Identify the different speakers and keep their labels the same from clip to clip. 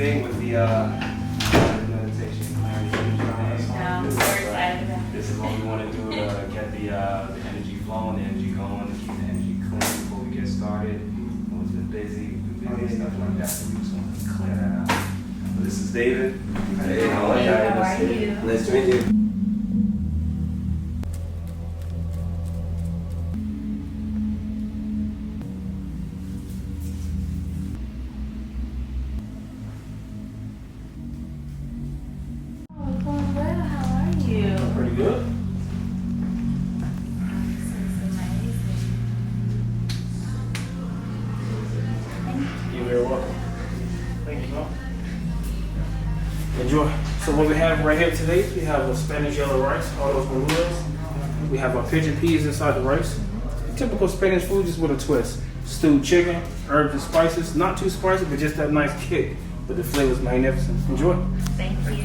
Speaker 1: thing with the meditation. This is what we want to do to get the energy flowing, the energy going, to keep the energy clean before we get started. We've been busy, stuff like that, so we just want to clear that out. But this is David.
Speaker 2: Hey, how are you? Nice to meet you.
Speaker 1: Pretty good. You're very welcome. Thank you, Mom. Enjoy. So what we have right here today, we have a Spanish yellow rice, all those malulas. We have our pigeon peas inside the rice. Typical Spanish food, just with a twist. Stewed chicken, herbs and spices. Not too spicy, but just that nice kick. But the flavor's magnificent. Enjoy.
Speaker 3: Thank you.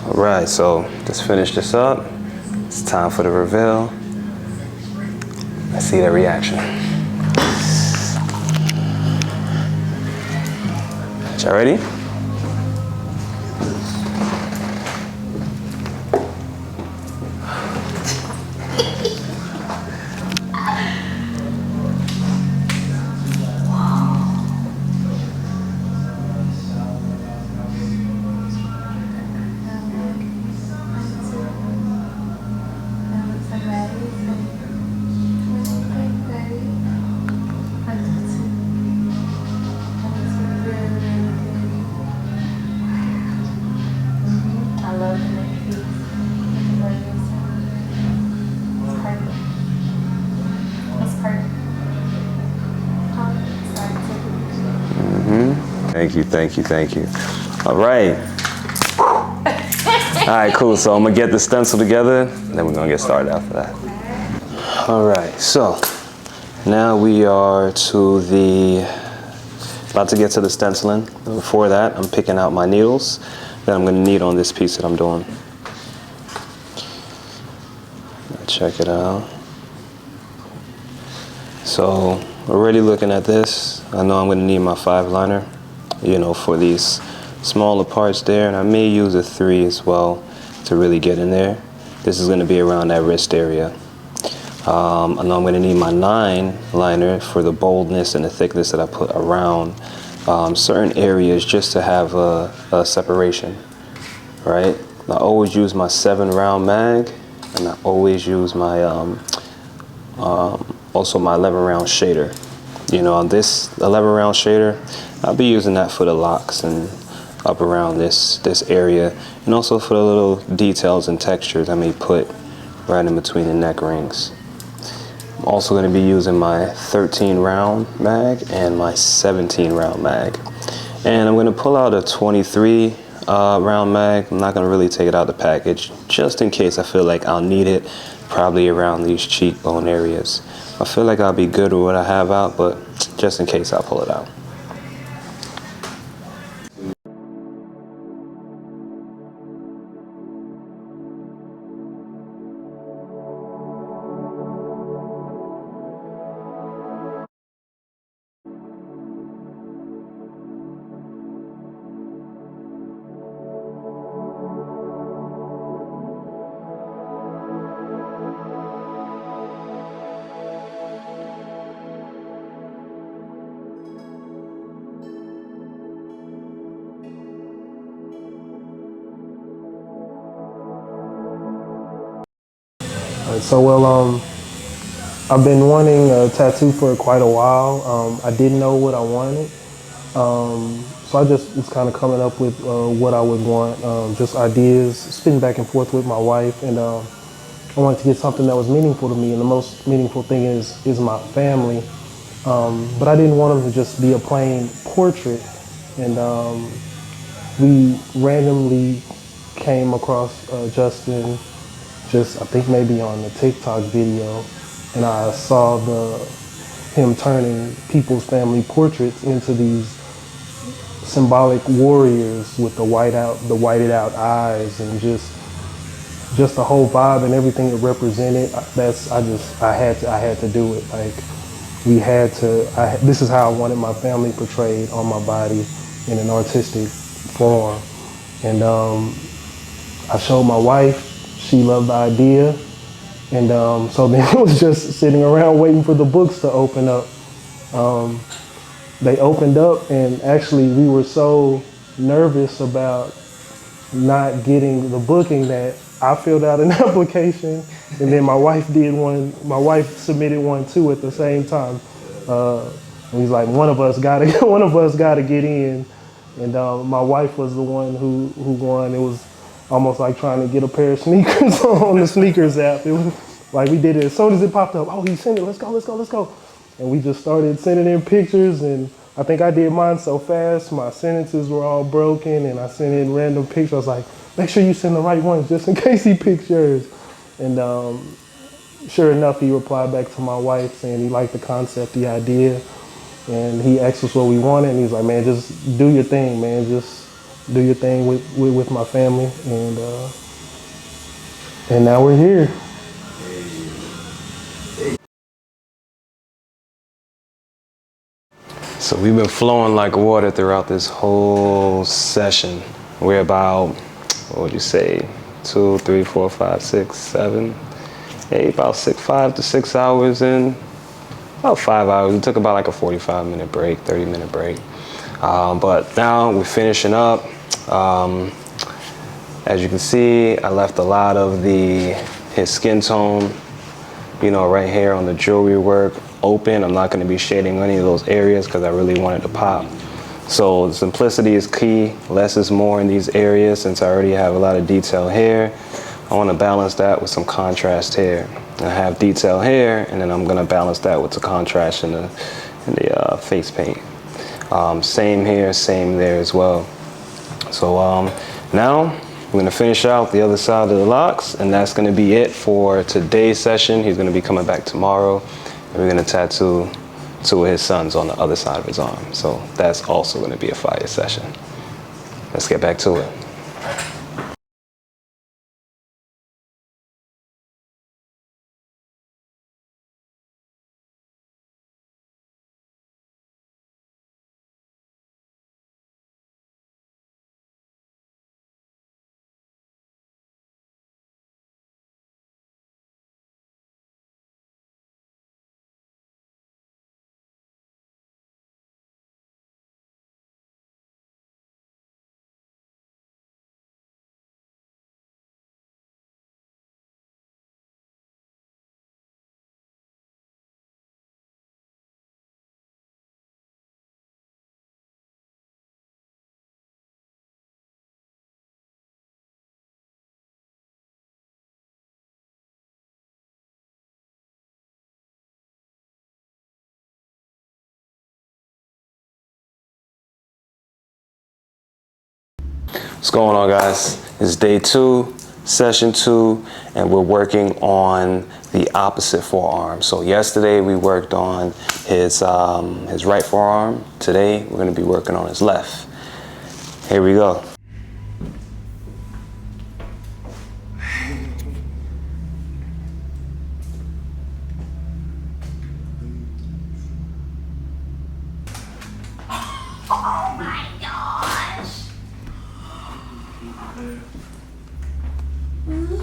Speaker 2: All right, so just finish this up. It's time for the reveal. Let's see the reaction. Y'all ready? Thank you. All right. All right, cool. So I'm gonna get the stencil together, and then we're gonna get started after that. All right, so now we are about to get to the stenciling. Before that, I'm picking out my needles that I'm gonna need on this piece that I'm doing. Check it out. So already looking at this, I know I'm gonna need my 5 liner, for these smaller parts there, and I may use a 3 as well to really get in there. This is going to be around that wrist area. I know I'm going to need my 9 liner for the boldness and the thickness that I put around certain areas, just to have a separation, right? I always use my 7 round mag, and I always use my also my 11 round shader. On this 11 round shader, I'll be using that for the locks and up around this area, and also for the little details and textures I may put right in between the neck rings. I'm also going to be using my 13 round mag and my 17 round mag. And I'm going to pull out a 23 round mag. I'm not going to really take it out of the package, just in case I feel like I'll need it, probably around these cheekbone areas. I feel like I'll be good with what I have out, but just in case, I'll pull it out.
Speaker 4: I've been wanting a tattoo for quite a while. I didn't know what I wanted. So I just was kind of coming up with what I would want, just ideas, spitting back and forth with my wife. And I wanted to get something that was meaningful to me. And the most meaningful thing is my family. But I didn't want them to just be a plain portrait. And we randomly came across Justin, I think maybe on the TikTok video, and I saw him turning people's family portraits into these symbolic warriors with the whited out eyes, and just the whole vibe and everything it represented. I had to do it. Like, this is how I wanted my family portrayed on my body, in an artistic form. And I showed my wife, she loved the idea. And so then it was just sitting around waiting for the books to open up. They opened up, and actually we were so nervous about not getting the booking that I filled out an application, and then my wife did one. My wife submitted one too at the same time. And he's like, one of us gotta get in. And my wife was the one who won. It was almost like trying to get a pair of sneakers on the sneakers app. It was like we did it as soon as it popped up. Oh, he sent it. Let's go. And we just started sending in pictures, and I think I did mine so fast, my sentences were all broken, and I sent in random pictures. I was like, make sure you send the right ones just in case he picks yours. And sure enough, he replied back to my wife saying he liked the concept, the idea, and he asked us what we wanted, and he's like, man, just do your thing, man. Just do your thing with my family. And now we're here.
Speaker 2: So we've been flowing like water throughout this whole session. We're about, what would you say, 2, 3, 4, 5, 6, 7, 8, about 5 to 6 hours in. About 5 hours. It took about like a 45-minute break, 30-minute break. But now we're finishing up. As you can see, I left a lot of his skin tone, right here on the jewelry work open. I'm not going to be shading any of those areas because I really wanted to pop. So simplicity is key. Less is more in these areas. Since I already have a lot of detail here, I want to balance that with some contrast here. I have detail here, and then I'm going to balance that with the contrast in the face paint. Same here, same there as well. So now we're going to finish out the other side of the locks, and that's going to be it for today's session. He's going to be coming back tomorrow, and we're going to tattoo 2 of his sons on the other side of his arm. So that's also going to be a fire session. Let's get back to it. What's going on, guys? It's day 2, session 2, and we're working on the opposite forearm. So yesterday we worked on his right forearm. Today we're going to be working on his left. Here we go.
Speaker 3: Oh my gosh! Look at them.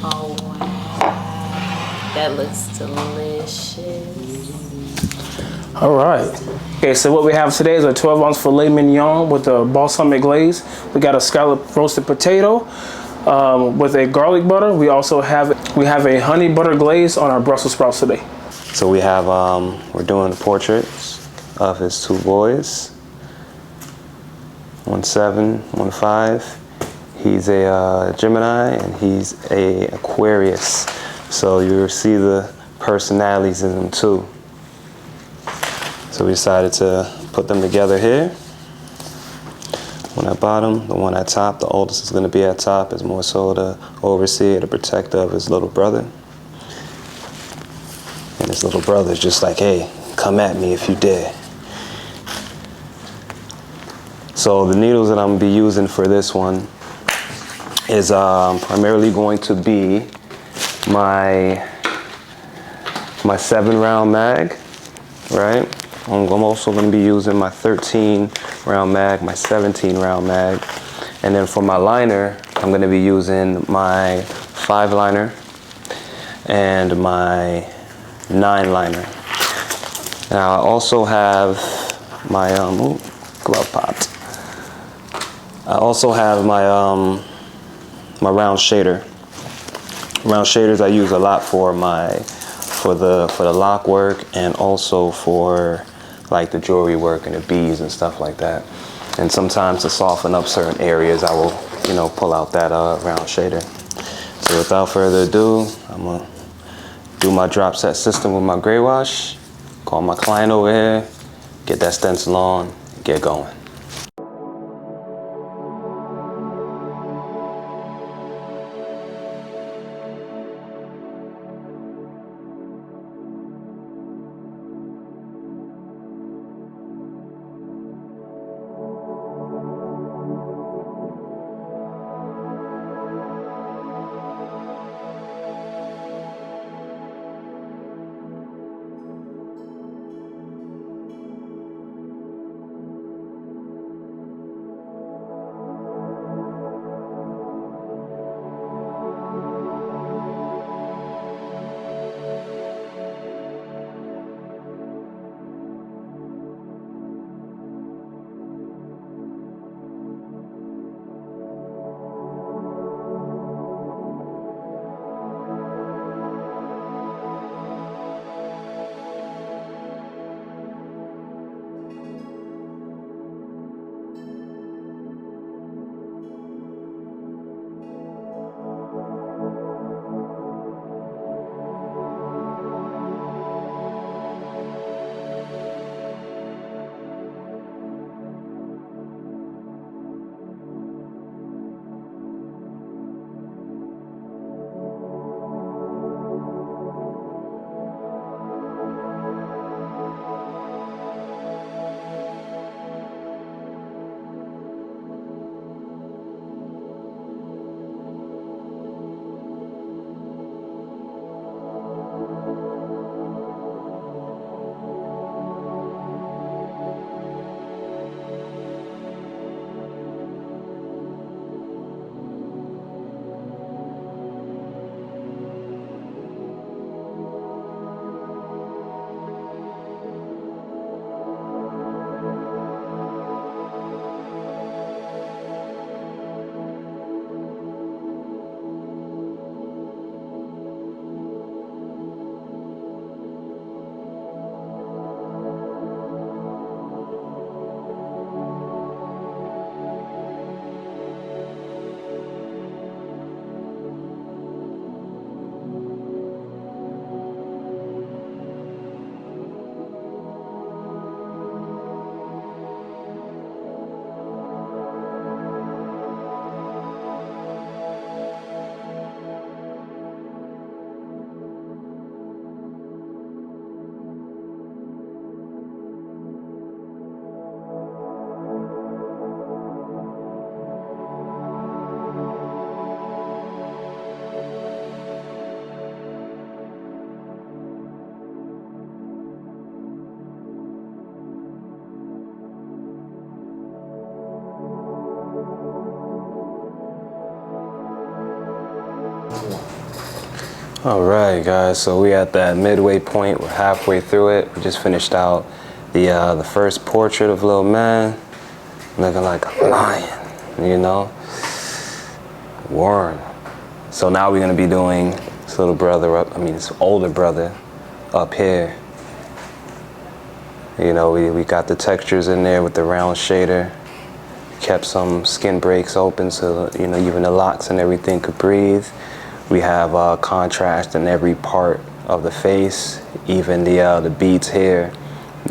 Speaker 3: Oh wow, that looks delicious.
Speaker 1: All right. Okay, so what we have today is a 12-ounce filet mignon with a balsamic glaze. We got a scallop roasted potato with a garlic butter. We also have a honey butter glaze on our Brussels sprouts today.
Speaker 2: So we have we're doing the portraits of his 2 boys. 1/7, 1/5. He's a Gemini and he's a Aquarius. So you'll see the personalities in them too. So we decided to put them together here. One at bottom, the one at top. The oldest is going to be at top. Is more so the overseer, the protector of his little brother. And his little brother is just like, hey, come at me if you dare. So the needles that I'm gonna be using for this one is primarily going to be my 7-round mag, right? I'm also going to be using my 13-round mag, my 17-round mag, and then for my liner, I'm going to be using my 5-liner and my 9-liner. Now I also have my glove popped. I also have my my round shader. Round shaders I use a lot for the lock work, and also for like the jewelry work and the beads and stuff like that. And sometimes to soften up certain areas, I will, you know, pull out that round shader. So without further ado, I'm gonna do my drop set system with my gray wash, call my client over here, get that stencil on, get going. All right, guys, so we at that midway point. We're halfway through it. We just finished out the first portrait of little man, looking like a lion, you know, Warren. So now we're gonna be doing his little brother up, his older brother up here. You know, we got the textures in there with the round shader. Kept some skin breaks open so, you know, even the locks and everything could breathe. We have contrast in every part of the face, even the beads here.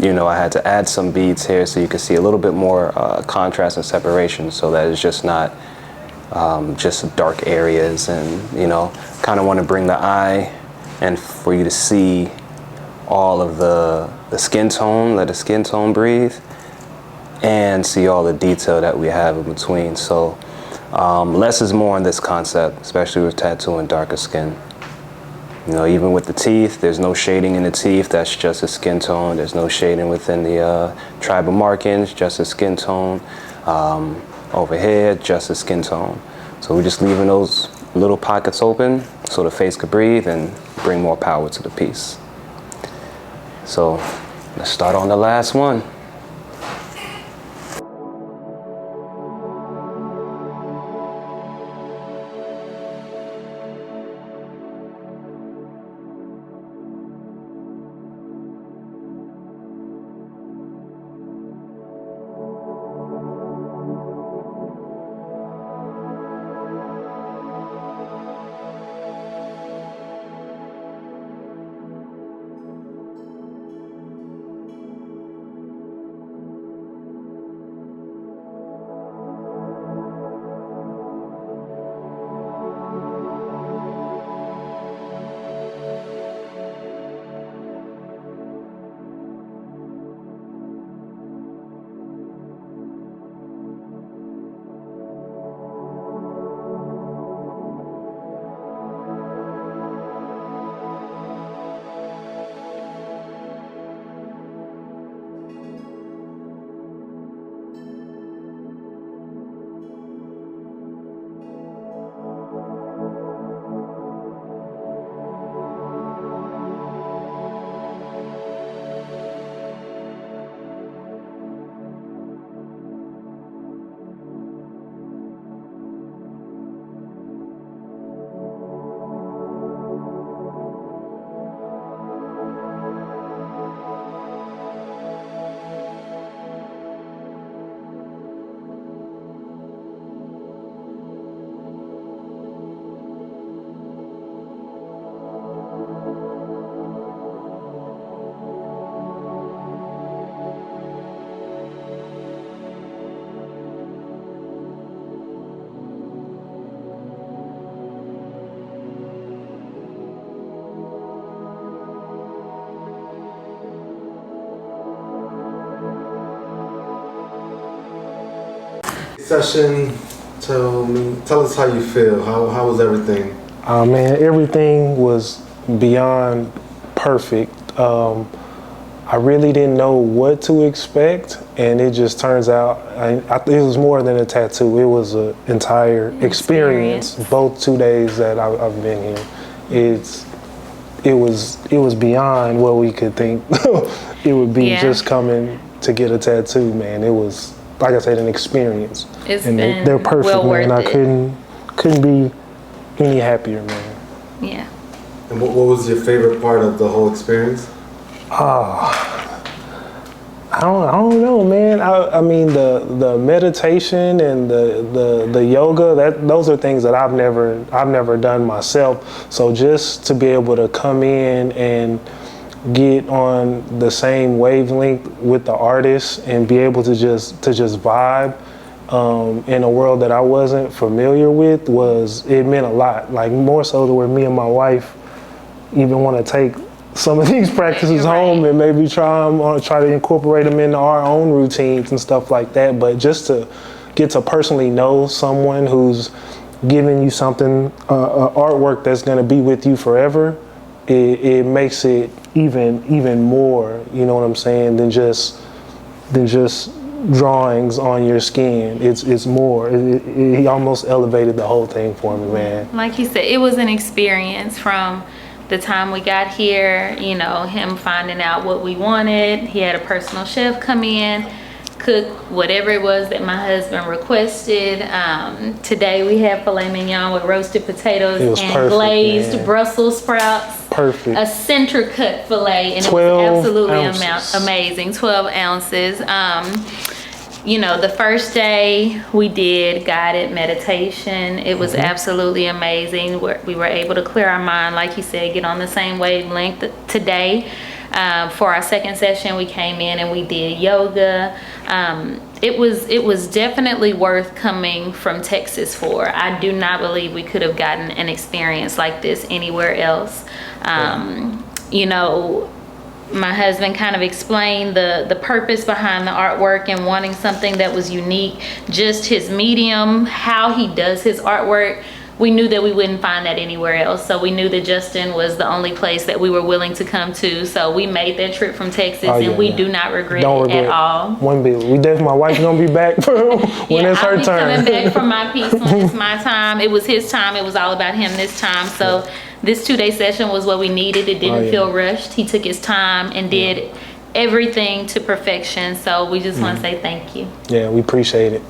Speaker 2: You know, I had to add some beads here so you can see a little bit more contrast and separation, so that it's just not just dark areas. And, you know, kind of want to bring the eye and for you to see all of the skin tone, let the skin tone breathe. and see all the detail that we have in between. So less is more on this concept, especially with tattooing darker skin. You know, even with the teeth, there's no shading in the teeth, that's just a skin tone. There's no shading within the tribal markings, just a skin tone. Overhead, just a skin tone. So we're just leaving those little pockets open so the face could breathe and bring more power to the piece. So let's start on the last one.
Speaker 5: Session, tell us how you feel. How was everything?
Speaker 4: Man, everything was beyond perfect. I really didn't know what to expect, and it just turns out it was more than a tattoo. It was an entire experience. Both 2 days that I've been here, it was beyond what we could think it would be. Just coming to get a tattoo, man. It was, like I said, an experience. And they're perfect,
Speaker 3: well
Speaker 4: man. I
Speaker 3: worth it.
Speaker 4: couldn't be any happier, man.
Speaker 3: Yeah.
Speaker 5: And what was your favorite part of the whole experience?
Speaker 4: I don't know, man. I mean, the meditation and the yoga, those are things that I've never done myself. So just to be able to come in and get on the same wavelength with the artist and be able to just vibe in a world that I wasn't familiar with, it meant a lot. Like, more so to where me and my wife even want to take some of these practices home and maybe try to incorporate them into our own routines and stuff like that. But just to get to personally know someone who's giving you something, artwork that's going to be with you forever, it makes it even more, you know what I'm saying, than just drawings on your skin. It's more. He almost elevated the whole thing for me, man.
Speaker 3: Like you said, it was an experience from the time we got here, you know, him finding out what we wanted. He had a personal chef come in, cook whatever it was that my husband requested. Today we had filet mignon with roasted potatoes and
Speaker 4: perfect,
Speaker 3: glazed
Speaker 4: man.
Speaker 3: Brussels sprouts.
Speaker 4: Perfect.
Speaker 3: A center cut filet, and it
Speaker 4: 12
Speaker 3: was absolutely
Speaker 4: ounces.
Speaker 3: amazing. 12 ounces. You know, the first day we did guided meditation. It was absolutely amazing. We were able to clear our mind, like you said, get on the same wavelength. Today, for our second session, we came in and we did yoga. It was definitely worth coming from Texas for. I do not believe we could have gotten an experience like this anywhere else. You know, My husband kind of explained the purpose behind the artwork and wanting something that was unique. Just his medium, how he does his artwork, we knew that we wouldn't find that anywhere else. So we knew that Justin was the only place that we were willing to come to. So we made that trip from Texas, and we do not regret it at all.
Speaker 4: One bit. We definitely, my wife's gonna be back when it's her turn.
Speaker 3: I'll be coming back for my piece when it's my time. It was his time. It was all about him this time. So this 2-day session was what we needed. It didn't feel rushed. He took his time and did everything to perfection. So we just want to say thank you.
Speaker 4: Yeah, we appreciate it.